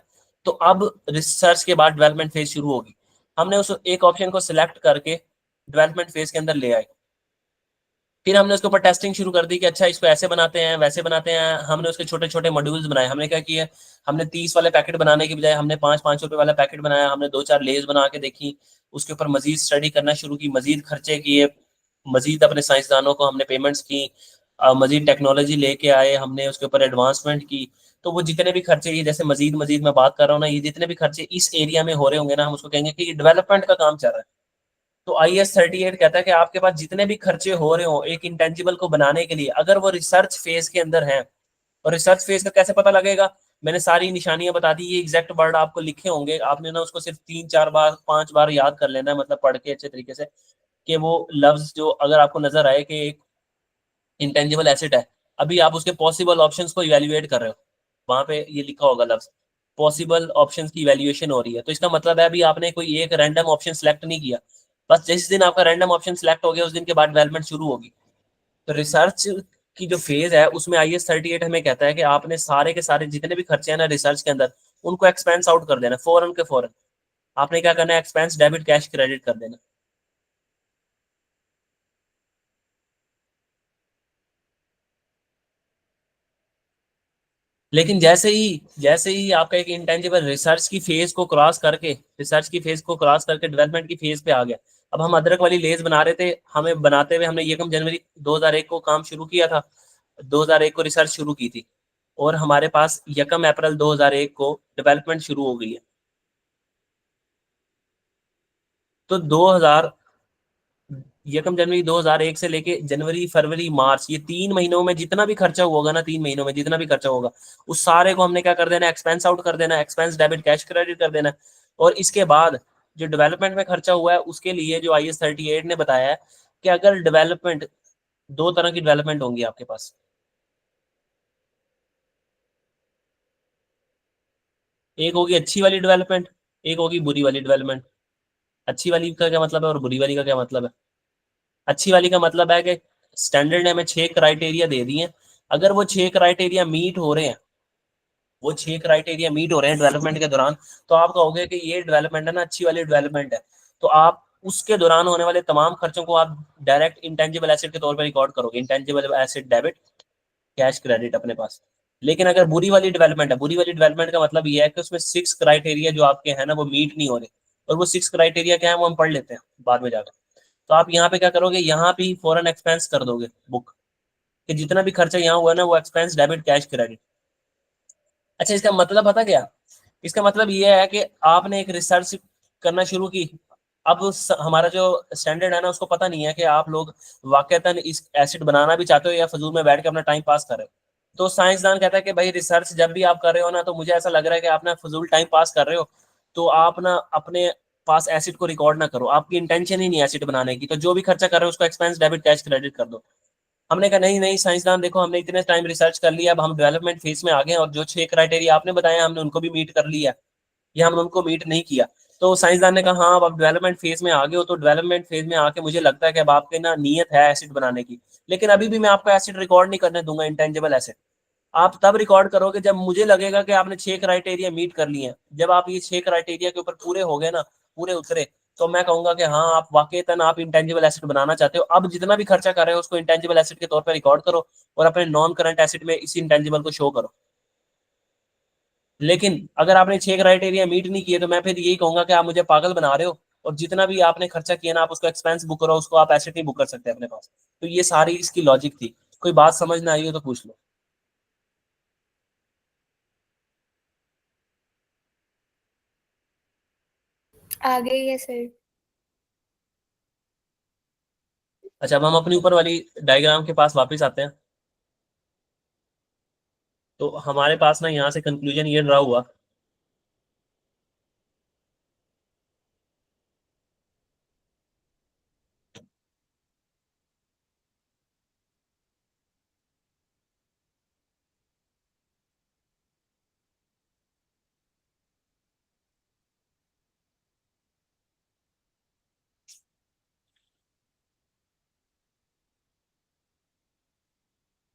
Speaker 1: तो अब रिसर्च के बाद डेवलपमेंट फेज शुरू होगी। हमने उस एक ऑप्शन को सिलेक्ट करके डेवलपमेंट फेज के अंदर ले आए, फिर हमने उसके ऊपर टेस्टिंग शुरू कर दी कि अच्छा इसको ऐसे बनाते हैं वैसे बनाते हैं। हमने उसके छोटे छोटे मॉड्यूल्स बनाए। हमने क्या किया, हमने 30 वाले पैकेट बनाने की बजाय हमने 5-5 रुपए वाला पैकेट बनाया, हमने 2-4 लेस बना के देखी, उसके ऊपर मजीद स्टडी करना शुरू की, मजीद खर्चे किए, मजीद अपने साइंसदानों को हमने पेमेंट्स की, मजीद टेक्नोलॉजी लेके आए, हमने उसके ऊपर एडवांसमेंट की। तो वो जितने भी खर्चे, ये जैसे मजीद मजीद मैं बात कर रहा हूँ ना, ये जितने भी खर्चे इस एरिया में हो रहे होंगे ना, हम उसको कहेंगे कि ये डेवलपमेंट का काम चल रहा है। तो IS-38 कहता है कि आपके पास जितने भी खर्चे हो रहे हो एक इंटेंजिबल को बनाने के लिए, अगर वो रिसर्च फेज के अंदर है, और रिसर्च फेज का कैसे पता लगेगा, मैंने सारी निशानियां बता दी, ये एग्जैक्ट वर्ड आपको लिखे होंगे, आपने ना उसको सिर्फ 3-4 बार 5 बार याद कर लेना है, मतलब पढ़ के अच्छे तरीके से, कि वो लफ्ज जो अगर आपको नजर आए कि एक इंटेंजिबल एसेट है, अभी आप उसके पॉसिबल ऑप्शंस को इवेल्युएट कर रहे हो, वहां पे ये लिखा होगा लफ्ज पॉसिबल ऑप्शंस की इवेल्युएशन हो रही है। तो इसका मतलब है अभी आपने कोई एक रैंडम ऑप्शन सेलेक्ट नहीं किया, बस जिस दिन आपका रैंडम ऑप्शन सेलेक्ट हो गया उस दिन के बाद डेवलपमेंट शुरू होगी। तो रिसर्च की जो फेज है उसमें IS-38 हमें कहता है कि आपने सारे के सारे जितने भी खर्चे हैं ना रिसर्च के अंदर, उनको एक्सपेंस आउट कर देना फौरन के फौरन। आपने क्या करना है, एक्सपेंस डेबिट कैश क्रेडिट कर देना। लेकिन जैसे ही आपका एक इंटेंजिबल रिसर्च की फेज को क्रॉस करके डेवलपमेंट की फेज पे आ गया। अब हम अदरक वाली लेस बना रहे थे, हमें बनाते हुए हमने यकम जनवरी 2001 को काम शुरू किया था, 2001 को रिसर्च शुरू की थी, और हमारे पास यकम अप्रैल 2001 को डेवलपमेंट शुरू हो गई है। तो 2000 यकम जनवरी 2001 से लेके जनवरी फरवरी मार्च, ये 3 महीनों में जितना भी खर्चा हुआ होगा ना, 3 महीनों में जितना भी खर्चा होगा उस सारे को हमने क्या कर देना, एक्सपेंस आउट कर देना, एक्सपेंस डेबिट कैश क्रेडिट कर देना। और इसके बाद जो डेवलपमेंट में खर्चा हुआ है उसके लिए जो IS-38 ने बताया है कि अगर डेवलपमेंट, 2 तरह की डेवलपमेंट होंगी आपके पास, एक होगी अच्छी वाली डेवलपमेंट, एक होगी बुरी वाली डेवलपमेंट। अच्छी वाली का क्या मतलब है और बुरी वाली का क्या मतलब है? अच्छी वाली का मतलब है कि स्टैंडर्ड ने हमें 6 क्राइटेरिया दे दिए हैं, अगर वो 6 क्राइटेरिया मीट हो रहे हैं, वो 6 क्राइटेरिया मीट हो रहे हैं डेवलपमेंट के दौरान, तो आप कहोगे कि ये डेवलपमेंट है ना, अच्छी वाली डेवलपमेंट है। तो आप उसके दौरान होने वाले तमाम खर्चों को आप डायरेक्ट इंटेंजिबल एसेट के तौर पर रिकॉर्ड करोगे, intangible asset debit cash credit अपने पास। लेकिन अगर बुरी वाली डेवलपमेंट है, बुरी वाली डेवलपमेंट का मतलब ये है कि उसमें 6 क्राइटेरिया जो आपके हैं ना वो मीट नहीं हो रहे, और वो 6 क्राइटेरिया क्या है वो हम पढ़ लेते हैं बाद में जाकर। तो आप यहाँ पे क्या करोगे, यहाँ पे फॉरन एक्सपेंस कर दोगे बुक, कि जितना भी खर्चा यहाँ हुआ है ना वो एक्सपेंस डेबिट कैश क्रेडिट। अच्छा, इसका मतलब पता क्या, इसका मतलब ये है कि आपने एक रिसर्च करना शुरू की। अब हमारा जो स्टैंडर्ड है ना उसको पता नहीं है कि आप लोग वाकईतन इस एसिड बनाना भी चाहते हो या फजूल में बैठ के अपना टाइम पास कर रहे हो। तो साइंसदान कहता है कि भाई रिसर्च जब भी आप कर रहे हो ना, तो मुझे ऐसा लग रहा है कि आप ना फजूल टाइम पास कर रहे हो, तो आप ना अपने पास एसिड को रिकॉर्ड ना करो, आपकी इंटेंशन ही नहीं एसिड बनाने की, तो जो भी खर्चा कर रहे हो उसको एक्सपेंस डेबिट कैश क्रेडिट कर दो। हमने कहा नहीं नहीं साइंसदान, देखो हमने इतने टाइम रिसर्च कर लिया, अब हम डेवलपमेंट फेज में आ गए और जो 6 क्राइटेरिया आपने बताया हमने उनको भी मीट कर लिया, या हमने उनको मीट नहीं किया। तो साइंसदान ने कहा हाँ अब आप डेवलपमेंट फेज में आ गए हो, तो डेवलपमेंट फेज में आके मुझे लगता है कि अब आपके ना नीयत है एसिड बनाने की, लेकिन अभी भी मैं आपको एसिड रिकॉर्ड नहीं करने दूंगा, इंटेंजिबल एसिड। आप तब रिकॉर्ड करोगे जब मुझे लगेगा कि आपने 6 क्राइटेरिया मीट कर लिए हैं। जब आप ये 6 क्राइटेरिया के ऊपर पूरे हो गए ना, पूरे उतरे, तो मैं कहूंगा कि हाँ आप वाकईतन आप इंटेंजिबल एसिड बनाना चाहते हो। अब जितना भी खर्चा कर रहे हो उसको इंटेंजिबल एसिड के तौर पर रिकॉर्ड करो और अपने नॉन करंट एसिड में इसी इंटेंजिबल को शो करो। लेकिन अगर आपने 6 क्राइटेरिया मीट नहीं किए, तो मैं फिर यही कहूंगा कि आप मुझे पागल बना रहे हो, और जितना भी आपने खर्चा किया ना आप उसको एक्सपेंस बुक करो, उसको आप एसिड नहीं बुक कर सकते अपने पास। तो ये सारी इसकी लॉजिक थी। कोई बात समझ ना आई हो तो पूछ लो।
Speaker 3: आ गई है सर।
Speaker 1: अच्छा, अब हम अपनी ऊपर वाली डायग्राम के पास वापस आते हैं। तो हमारे पास ना यहाँ से कंक्लूजन ये ड्रा हुआ,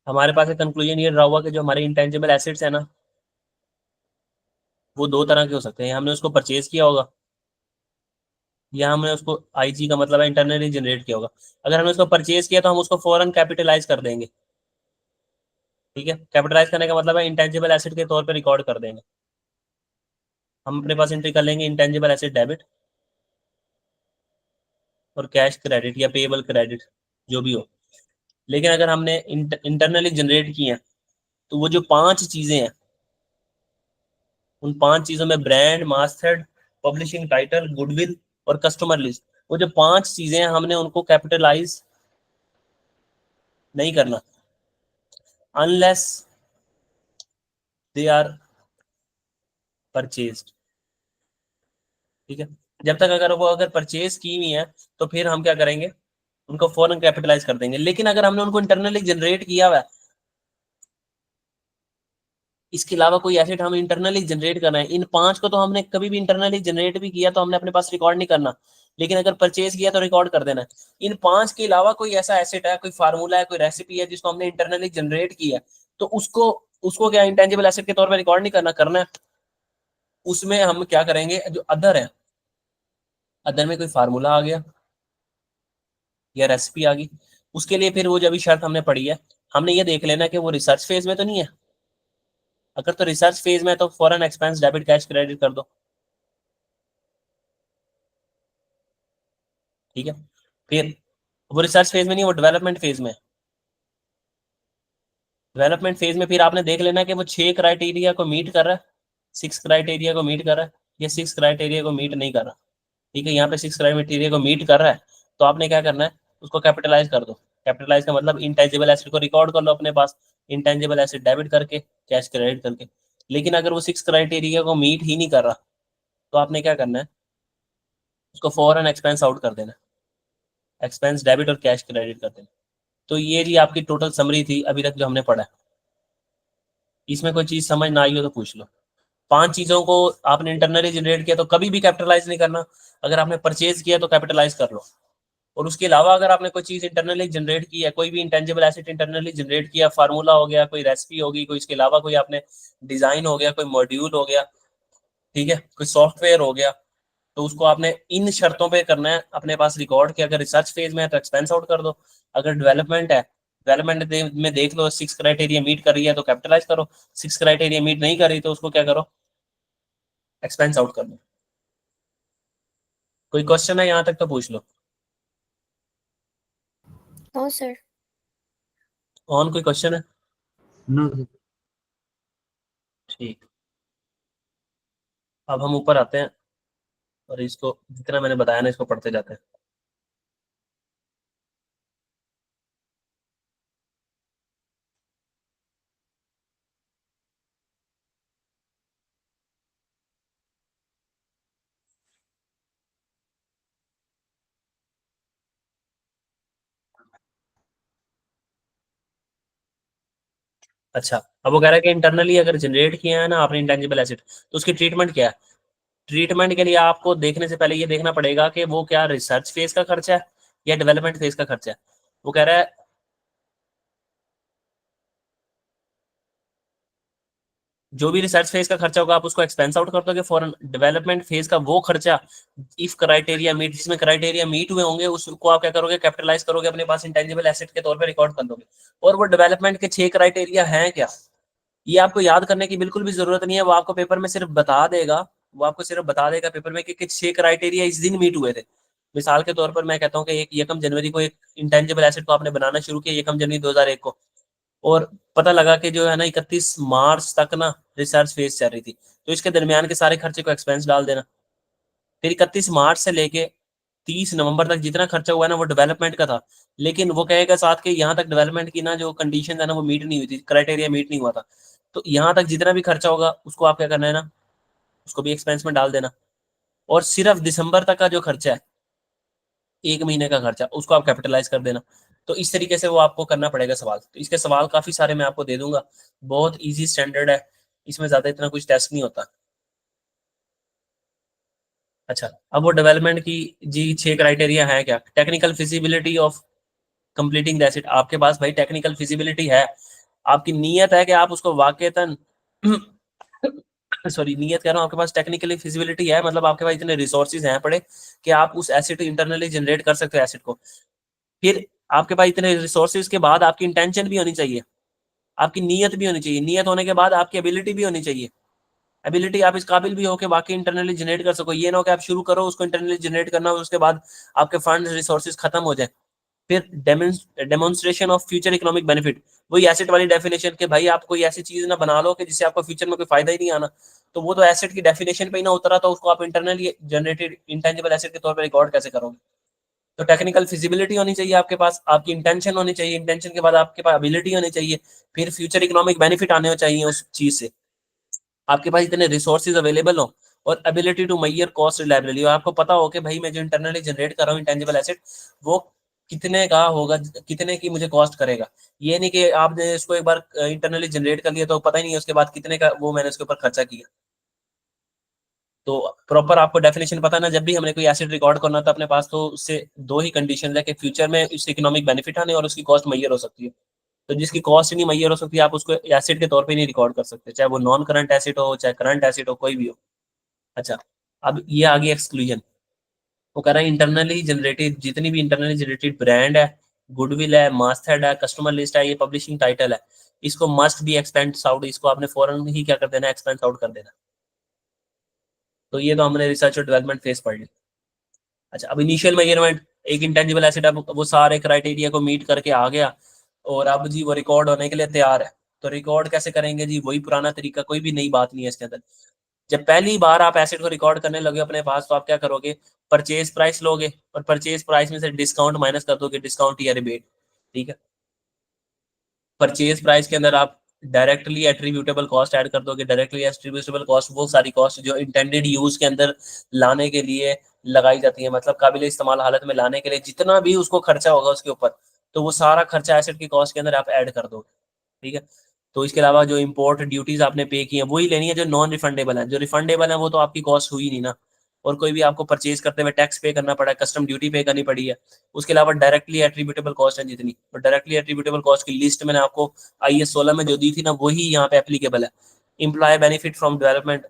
Speaker 1: हमारे पास एक कंक्लूजन ये ड्रा हुआ कि जो हमारे इंटेंजिबल एसिड्स है ना, वो दो तरह के हो सकते हैं। हमने उसको परचेज किया होगा, या हमने उसको आईजी का मतलब है इंटरनली जनरेट किया होगा। अगर हमने उसको परचेज किया तो हम उसको फौरन कैपिटलाइज कर देंगे। ठीक है, कैपिटलाइज करने का मतलब है इंटेंजिबल एसिड के तौर पे रिकॉर्ड कर देंगे। हम अपने पास एंट्री कर लेंगे इंटेंजिबल एसिड डेबिट और कैश क्रेडिट या पेएबल क्रेडिट, जो भी हो। लेकिन अगर हमने इंटरनली जनरेट किए हैं, तो वो जो 5 चीजें हैं, उन 5 चीजों में brand, mastered, publishing title, goodwill और कस्टमर लिस्ट, वो जो 5 चीजें हैं हमने उनको कैपिटलाइज नहीं करना अनलेस दे आर परचेज्ड। ठीक है, जब तक अगर वो अगर परचेज की हुई है तो फिर हम क्या करेंगे, उनको फौरन कैपिटलाइज कर देंगे। लेकिन अगर हमने उनको इंटरनली जनरेट किया हुआ है, इसके अलावा कोई एसेट हम इंटरनली जनरेट कर रहे हैं, इन 5 को तो हमने कभी भी इंटरनली जनरेट भी किया तो हमने अपने पास रिकॉर्ड नहीं करना, लेकिन अगर परचेज किया तो रिकॉर्ड कर देना है। इन 5 के अलावा कोई ऐसा एसेट है, कोई फार्मूला है, कोई रेसिपी है जिसको हमने इंटरनली जनरेट किया है, तो उसको उसको क्या इंटेंजिबल एसेट के तौर पर रिकॉर्ड नहीं करना, करना है। उसमें हम क्या करेंगे, जो अदर है, अदर में कोई फार्मूला आ गया या रेसिपी आ गई, उसके लिए फिर वो जब भी शर्त हमने पढ़ी है, हमने ये देख लेना कि वो रिसर्च फेज में तो नहीं है। अगर तो रिसर्च फेज में है तो foreign expense debit cash credit कर दो। ठीक है, फिर वो रिसर्च फेज में नहीं, वो डेवलपमेंट फेज में है। डेवलपमेंट फेज में फिर आपने देख लेना कि वो 6 क्राइटेरिया को मीट कर रहा है, 6 क्राइटेरिया को मीट कर रहा है, या 6 क्राइटेरिया को मीट नहीं कर रहा। ठीक है, यहाँ पे 6 क्राइटेरिया को मीट कर रहा है, तो आपने क्या करना है, उसको कैपिटलाइज कर दो। कैपिटलाइज का मतलब इंटेंजिबल एसेट को रिकॉर्ड कर लो अपने पास, इंटेंजिबल एसेट डेबिट करके, कैश क्रेडिट करके। लेकिन अगर वो 6 क्राइटेरिया को मीट ही नहीं कर रहा, तो आपने क्या करना है, उसको फॉरन एक्सपेंस आउट कर देना, एक्सपेंस डेबिट और कैश क्रेडिट कर देना। तो ये जी आपकी टोटल समरी थी अभी तक जो हमने पढ़ा है। इसमें कोई चीज समझ ना आई हो तो पूछ लो। 5 चीजों को आपने इंटरनली जनरेट किया तो कभी भी कैपिटलाइज नहीं करना, अगर आपने परचेज किया तो कैपिटलाइज कर लो। और उसके अलावा अगर आपने कोई चीज इंटरनली जनरेट की है, कोई भी इंटेंजिबल एसेट इंटरनली जनरेट किया, फार्मूला हो गया, कोई रेसिपी होगी, कोई इसके अलावा कोई आपने डिजाइन हो गया, कोई मॉड्यूल हो गया, ठीक है, कोई सॉफ्टवेयर हो गया, तो उसको आपने इन शर्तों पे करना है अपने पास रिकॉर्ड कि अगर रिसर्च फेज में है तो एक्सपेंस आउट कर दो, अगर डेवलपमेंट है, डेवलपमेंट में देख लो 6 क्राइटेरिया मीट कर रही है तो कैपिटलाइज करो, 6 क्राइटेरिया मीट नहीं कर रही तो उसको क्या करो, एक्सपेंस आउट कर दो। कोई क्वेश्चन है यहाँ तक तो पूछ लो।
Speaker 3: No sir.
Speaker 1: ऑन कोई क्वेश्चन है?
Speaker 2: नो।
Speaker 1: ठीक, अब हम ऊपर आते हैं और इसको जितना मैंने बताया ना इसको पढ़ते जाते हैं। अच्छा, अब वो कह रहा है कि इंटरनली अगर जनरेट किया है ना आपने इंटेंजिबल एसेट, तो उसकी ट्रीटमेंट क्या है? ट्रीटमेंट के लिए आपको देखने से पहले ये देखना पड़ेगा कि वो क्या रिसर्च फेज का खर्चा है या डेवलपमेंट फेज का खर्चा है। वो कह रहा है जो भी रिसर्च फेज का खर्चा होगा आप उसको एक्सपेंस आउट कर दोगे फॉरन। डेवलपमेंट फेज का वो खर्चा इफ क्राइटेरिया मीट, जिसमें क्राइटेरिया मीट हुए होंगे उसको आप क्या करोगे, कैपिटलाइज करोगे, अपने पास इंटेंजिबल एसेट के तौर पे रिकॉर्ड कर दोगे। और वो डेवलपमेंट के 6 क्राइटेरिया हैं क्या, ये आपको याद करने की बिल्कुल भी जरूरत नहीं है, वो आपको पेपर में सिर्फ बता देगा, वो आपको सिर्फ बता देगा पेपर में कि 6 क्राइटेरिया इस दिन मीट हुए थे। मिसाल के तौर पर मैं कहता हूँ कि एक 1 जनवरी को एक इंटेंजिबल एसेट को आपने बनाना शुरू किया 1 जनवरी 2001 को, और पता लगा कि जो है ना 31 मार्च तक ना रिसर्च फेज चल रही थी, तो इसके दरमियान के सारे खर्चे को एक्सपेंस डाल देना। फिर 31 मार्च से लेके 30 नवंबर तक जितना खर्चा हुआ है ना वो डेवलपमेंट का था, लेकिन वो कहेगा साथ के यहाँ तक डेवलपमेंट की ना जो कंडीशन है ना वो मीट नहीं हुई थी, क्राइटेरिया मीट नहीं हुआ था, तो यहाँ तक जितना भी खर्चा होगा उसको आप क्या करना है ना, उसको भी एक्सपेंस में डाल देना। और सिर्फ दिसंबर तक का जो खर्चा है, 1 महीने का खर्चा, उसको आप कैपिटलाइज कर देना। तो इस तरीके से वो आपको करना पड़ेगा सवाल। तो इसके सवाल काफी सारे मैं आपको दे दूंगा, बहुत इजी स्टैंडर्ड है, इसमें ज्यादा इतना कुछ टेस्ट नहीं होता। अच्छा, अब वो डेवलपमेंट की जी 6 क्राइटेरिया है क्या? Technical feasibility of completing the acid. आपके पास भाई टेक्निकल फिजिबिलिटी है, आपकी नीयत है कि आप उसको वाकईतन सॉरी नीयत कह रहा हूँ, आपके पास टेक्निकली फिजिबिलिटी है, मतलब आपके पास इतने रिसोर्सेज हैं पड़े कि आप उस एसिड इंटरनली जनरेट कर सकते हो एसिड को। फिर आपके पास इतने रिसोर्सेज के बाद आपकी इंटेंशन भी होनी चाहिए, आपकी नीयत भी होनी चाहिए, नीयत होने के बाद आपकी एबिलिटी भी होनी चाहिए, एबिलिटी आप इस काबिल भी हो कि बाकी इंटरनली जनरेट कर सको। ये ना हो कि आप शुरू करो उसको इंटरनली जनरेट करना और उसके बाद आपके फंड रिसोर्सेज खत्म हो जाए। फिर demonstration of future economic benefit, वही एसेट वाली डेफिनेशन के भाई आप कोई ऐसी चीज ना बना लो कि जिससे आपको फ्यूचर में कोई फायदा ही नहीं आना, तो वो तो एसेट की डेफिनेशन पे ही ना उतरा, तो उसको आप इंटरनली जनरेटेड इंटेंजिबल एसेट के तौर पर रिकॉर्ड कैसे करोगे? तो टेक्निकल फिजिबिलिटी होनी चाहिए आपके पास, आपकी इंटेंशन होनी चाहिए, इंटेंशन के बाद आपके पास एबिलिटी होनी चाहिए, फिर फ्यूचर इकोनॉमिक बेनिफिट आने चाहिए उस चीज से, आपके पास इतने रिसोर्सेज अवेलेबल हो, और ability to measure cost reliability, आपको पता हो कि भाई मैं जो इंटरनली जनरेट कर रहा हूँ इंटेंजिबल एसेट वो कितने का होगा, कितने की मुझे कॉस्ट करेगा। ये नहीं कि आपने इसको एक बार इंटरनली जनरेट कर लिया तो पता ही नहीं है उसके बाद कितने का वो मैंने उसके ऊपर खर्चा किया। तो प्रॉपर आपको डेफिनेशन पता है ना, जब भी हमने कोई एसेट रिकॉर्ड करना था अपने पास, तो उससे 2 ही कंडीशन है कि फ्यूचर में इससे इकोनॉमिक बेनिफिट आने और उसकी कॉस्ट मैयर हो सकती है। तो जिसकी कॉस्ट नहीं मैयर हो सकती आप उसको एसेट के तौर पे नहीं रिकॉर्ड कर सकते, चाहे वो नॉन करंट एसेट हो चाहे करंट एसेट हो, कोई भी हो। अच्छा, अब ये आ गई एक्सक्लूजन। वो कह रहा है इंटरनली जनरेटेड जितनी भी इंटरनली जनरेटेड ब्रांड है, गुडविल है, मास्टर्ड है, कस्टमर लिस्ट है, ये पब्लिशिंग टाइटल है, इसको मस्ट बी एक्सपेंस आउट, इसको आपने फौरन ही क्या कर देना, एक्सपेंस आउट कर देना। तो ये तो हमने रिसर्च और डेवलपमेंट फेज पढ़ ली। अच्छा, अब इनिशियल मेजरमेंट, एक इंटेंजिबल एसेट अब वो सारे क्राइटेरिया को मीट करके आ गया और अब जी वो रिकॉर्ड होने के लिए तैयार है, तो रिकॉर्ड कैसे करेंगे जी? वही पुराना तरीका, कोई भी नई बात नहीं है इसके अंदर। जब पहली बार आप एसेट को रिकॉर्ड करने लगे अपने पास, तो आप क्या करोगे, परचेज प्राइस लोगे और परचेज प्राइस में से डिस्काउंट माइनस कर दोगे, डिस्काउंट या रिबेट, ठीक है। परचेज प्राइस के अंदर आप डायरेक्टली एट्रीब्यूटेबल कॉस्ट ऐड कर दोगे। डायरेक्टली एट्रीब्यूटेबल कॉस्ट वो सारी कॉस्ट जो इंटेंडेड यूज के अंदर लाने के लिए लगाई जाती है, मतलब काबिल इस्तेमाल हालत में लाने के लिए जितना भी उसको खर्चा होगा उसके ऊपर, तो वो सारा खर्चा एसेट की कॉस्ट के अंदर आप ऐड कर दोगे, ठीक है। तो इसके अलावा जो इम्पोर्ट ड्यूटीज आपने पे की है वही लेनी है, जो नॉन रिफंडेबल है, जो रिफंडेबल है वो तो आपकी कॉस्ट हुई नहीं ना, और कोई भी आपको परचेज करते हुए टैक्स पे करना पड़ा है, कस्टम ड्यूटी पे करनी पड़ी है। उसके अलावा डायरेक्टली एट्रीब्यूटेबल कॉस्ट है जितनी, और डायरेक्टली एट्रीब्यूटेबल कॉस्ट की लिस्ट मैंने आपको IAS 16 में जो दी थी ना वही यहाँ पे एप्लीकेबल है। इम्प्लॉय बेनिफिट फ्रॉम डेवलपमेंट,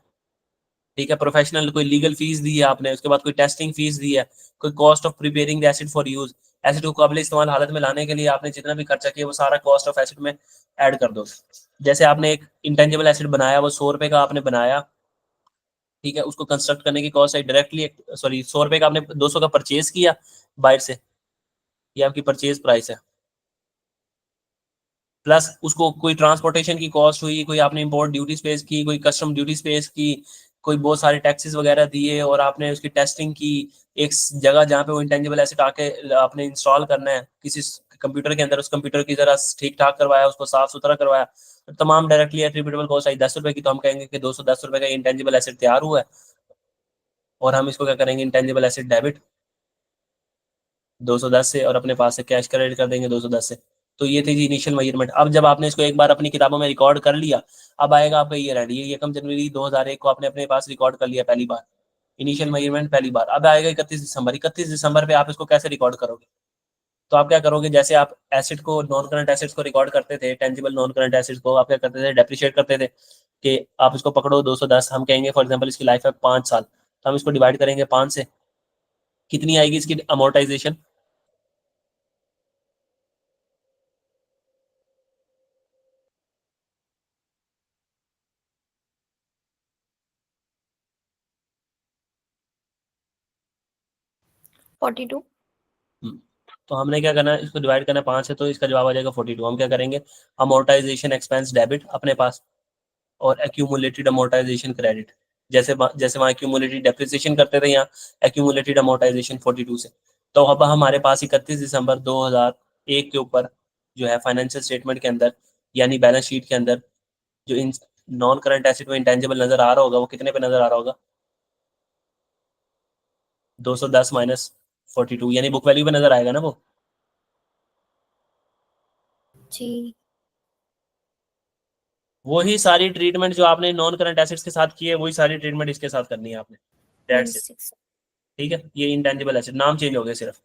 Speaker 1: ठीक है। प्रोफेशनल कोई लीगल फीस दी है आपने, उसके बाद कोई टेस्टिंग फीस दी है, कोई cost of preparing the acid for use, acid को काबिल इस्तेमाल हालत में लाने के लिए आपने जितना भी खर्चा किया वो सारा कॉस्ट ऑफ एसिड में ऐड कर दो। जैसे आपने एक इंटेंजिबल एसिड बनाया, वो 100 रुपए का आपने बनाया, ठीक है, उसको कंस्ट्रक्ट करने की कॉस्ट है डायरेक्टली, सॉरी 100 रुपए का आपने 200 का परचेज किया बाहर से, ये आपकी परचेज प्राइस है, प्लस उसको कोई ट्रांसपोर्टेशन की कॉस्ट हुई, कोई आपने इंपोर्ट ड्यूटी स्पेस की, कोई कस्टम ड्यूटी स्पेस की, कोई बहुत सारे टैक्सेस वगैरह दिए, और आपने उसकी टेस्टिंग की एक जगह जहाँ पे वो इंटेंजिबल एसेट आके आपने इंस्टॉल करना है किसी कंप्यूटर के अंदर, उस कंप्यूटर की जरा ठीक ठाक करवाया, उसको साफ सुथरा करवाया, तो तमाम डायरेक्टली एट्रीब्यूटेबल कॉस्ट आई 10 रुपए की, तो हम कहेंगे कि 210 रुपए का इंटेंजिबल एसेट तैयार हुआ है, और हम इसको क्या करेंगे, इंटेंजिबल एसेट डेबिट 210 से, और अपने पास से कैश क्रेडिट कर देंगे 210 से। तो ये थी जी इनिशियल मेजरमेंट। अब जब आपने इसको एक बार अपनी किताबों में रिकॉर्ड कर लिया, अब आएगा आपका ईयर एंड। ये यकम जनवरी 2001 को आपने अपने पास रिकॉर्ड कर लिया पहली बार, इनिशियल मेजरमेंट पहली बार। अब आएगा 31 दिसंबर। 31 दिसंबर पे आप इसको कैसे रिकॉर्ड करोगे? तो आप क्या करोगे, जैसे आप एसिड को, नॉन करंट एसिड्स को रिकॉर्ड करते थे, टेंजिबल नॉन करंट एसिड्स को आप क्या करते थे, डेप्रिशिएट करते थे कि आप इसको पकड़ो 210, हम कहेंगे फॉर एग्जांपल इसकी लाइफ है 5 साल, तो हम इसको डिवाइड करेंगे 5 से, कितनी आएगी इसकी अमोर्टाइजेशन?
Speaker 3: Forty two.
Speaker 1: तो हमने क्या करना है, इसको डिवाइड करना है 5 से, तो इसका जवाब आ जाएगा 42। हम क्या करेंगे, अमोर्टाइजेशन एक्सपेंस डेबिट अपने पास, और एक्यूमुलेटेड अमोर्टाइजेशन क्रेडिट। जैसे वहाँ एक्यूमुलेटेड डेप्रिसिएशन करते थे, यहाँ एक्यूमुलेटेड अमोर्टाइजेशन 42 से। तो अब हमारे पास 31 दिसंबर 2001 के ऊपर जो है फाइनेंशियल स्टेटमेंट के अंदर, यानी बैलेंस शीट के अंदर, जो इन नॉन करंट एसेट में इंटेंजिबल नजर आ रहा होगा, वो कितने पे नजर आ रहा होगा? 210 माइनस 42, यानी बुक वैल्यू पे नजर आएगा ना वो।
Speaker 3: जी।
Speaker 1: वही सारी ट्रीटमेंट जो आपने नॉन करंट एसेट्स के साथ की है, वही सारी ट्रीटमेंट इसके साथ करनी है आपने। That's it.
Speaker 3: 6।
Speaker 1: ठीक है, ये इंटेंजिबल एसेट नाम चेंज हो गया सिर्फ।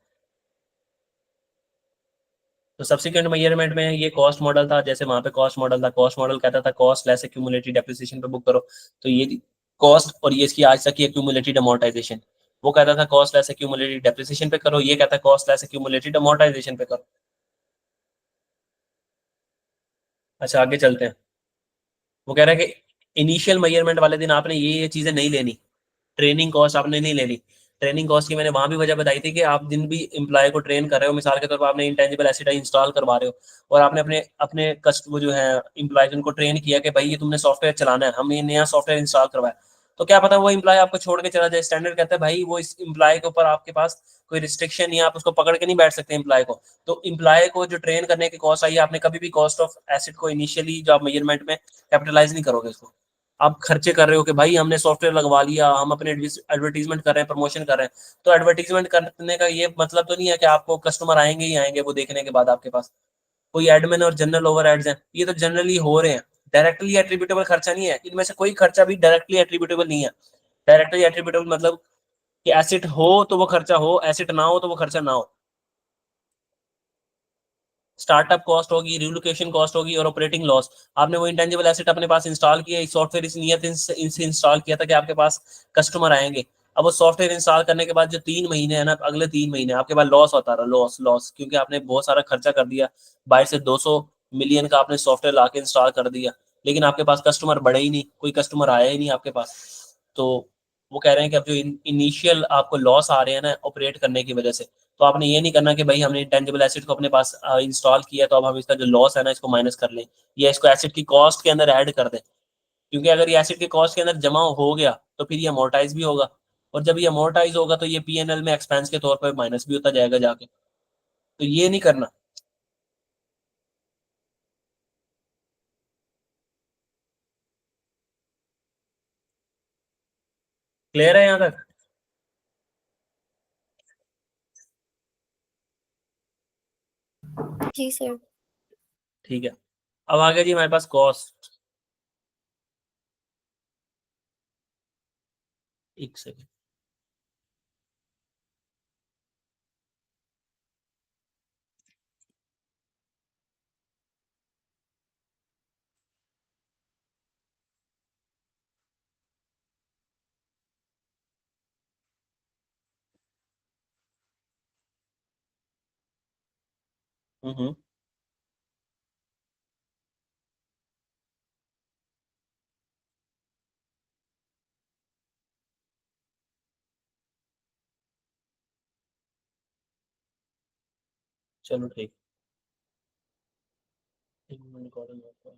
Speaker 1: तो सब्सिक्वेंट मेजरमेंट में ये कॉस्ट मॉडल था, जैसे वहां पे कॉस्ट मॉडल था, कॉस्ट मॉडल कहता था कॉस्ट लेस एक्यूमुलेटेड डेप्रिसिएशन पे बुक करो, तो ये कॉस्ट, और ये इसकी आज तक की एक्यूमुलेटेड अमोर्टाइजेशन। वो कहता था कॉस्ट लेस एक्यूमुलेटेड डेप्रिसिएशन पे करो, ये कहता है कॉस्ट लेस एक्यूमुलेटेड अमोर्टाइजेशन पे करो। अच्छा आगे चलते हैं। वो कह रहा है कि इनिशियल मेजरमेंट वाले दिन आपने ये चीजें नहीं लेनी, ट्रेनिंग कॉस्ट आपने नहीं लेनी। ट्रेनिंग कॉस्ट की मैंने वहां भी वजह बताई थी कि आप जिन भी एम्प्लॉय को ट्रेन कर रहे हो, मिसाल के तौर पर आपने इंटेंजिबल एसिड इंस्टॉल करवा रहे हो, और आपने अपने अपने कस्ट वो जो है एम्प्लॉयज उनको ट्रेन किया कि भाई ये तुमने सॉफ्टवेयर चलाना है, हम ये नया सॉफ्टवेयर इंस्टॉल करवाया, तो क्या पता वो एम्प्लॉय आपको छोड़ के चला जाए। स्टैंडर्ड कहता है भाई वो इस एम्प्लॉय के ऊपर आपके पास कोई रिस्ट्रिक्शन नहीं है, आप उसको पकड़ के नहीं बैठ सकते एम्प्लॉय को। तो एम्प्लॉय को जो ट्रेन करने की कॉस्ट आई है, आपने कभी भी कॉस्ट ऑफ एसिड को इनिशियली जो आप मेजरमेंट में कैपिटलाइज नहीं करोगे इसको। आप खर्चे कर रहे हो कि भाई हमने सॉफ्टवेयर लगवा लिया, हम अपने एडवर्टीजमेंट कर रहे हैं, प्रमोशन कर रहे हैं, तो एडवर्टीजमेंट करने का ये मतलब तो नहीं है कि आपको कस्टमर आएंगे ही आएंगे वो देखने के बाद आपके पास। कोई एडमिन और जनरल ओवर एड्स हैं, ये तो जनरली हो रहे हैं, डायरेक्टली एट्रीब्यूटेबल खर्चा नहीं है, इनमें से कोई खर्चा भी डायरेक्टली एट्रीब्यूटेबल नहीं है। डायरेक्टली एट्रीब्यूटेबल मतलब कि एसेट हो तो वो खर्चा हो, एसेट ना हो तो वो खर्चा ना हो। स्टार्टअप कॉस्ट होगी, रिलोकेशन कॉस्ट होगी, और ऑपरेटिंग लॉस। आपने वो इंटेंजिबल एसेट अपने पास इंस्टॉल किया, सॉफ्टवेयर इस नियत इनसे इंस्टॉल किया था कि आपके पास कस्टमर आएंगे। अब वो सॉफ्टवेयर इंस्टॉल करने के बाद जो 3 महीने है ना, अगले 3 महीने आपके पास लॉस होता रहा, लॉस लॉस, क्योंकि आपने बहुत सारा खर्चा कर दिया, 22 से 200 मिलियन का आपने सॉफ्टवेयर ला के इंस्टॉल कर दिया, लेकिन आपके पास कस्टमर बढ़े ही नहीं, कोई कस्टमर आया ही नहीं आपके पास। तो वो कह रहे हैं कि अब जो इनिशियल आपको लॉस आ रहे हैं ना ऑपरेट करने की वजह से, तो आपने ये नहीं करना कि भाई हमने इंटेंजिबल एसेट को अपने पास इंस्टॉल किया तो अब हम इसका जो लॉस है ना इसको माइनस कर लें, या इसको एसेट की कॉस्ट के अंदर ऐड कर दें। क्योंकि अगर ये एसेट की कॉस्ट के अंदर जमा हो गया तो फिर ये अमोर्टाइज भी होगा, और जब ये अमोर्टाइज होगा तो ये पीएनएल में एक्सपेंस के तौर पर माइनस भी होता जाएगा जाके। तो ये नहीं करना। क्लियर है यहाँ तक?
Speaker 3: जी सर।
Speaker 1: ठीक है, अब आगे जी हमारे पास कॉस्ट। एक सेकेंड। हम्म। चलो ठीक। एक मिनट recording होता है।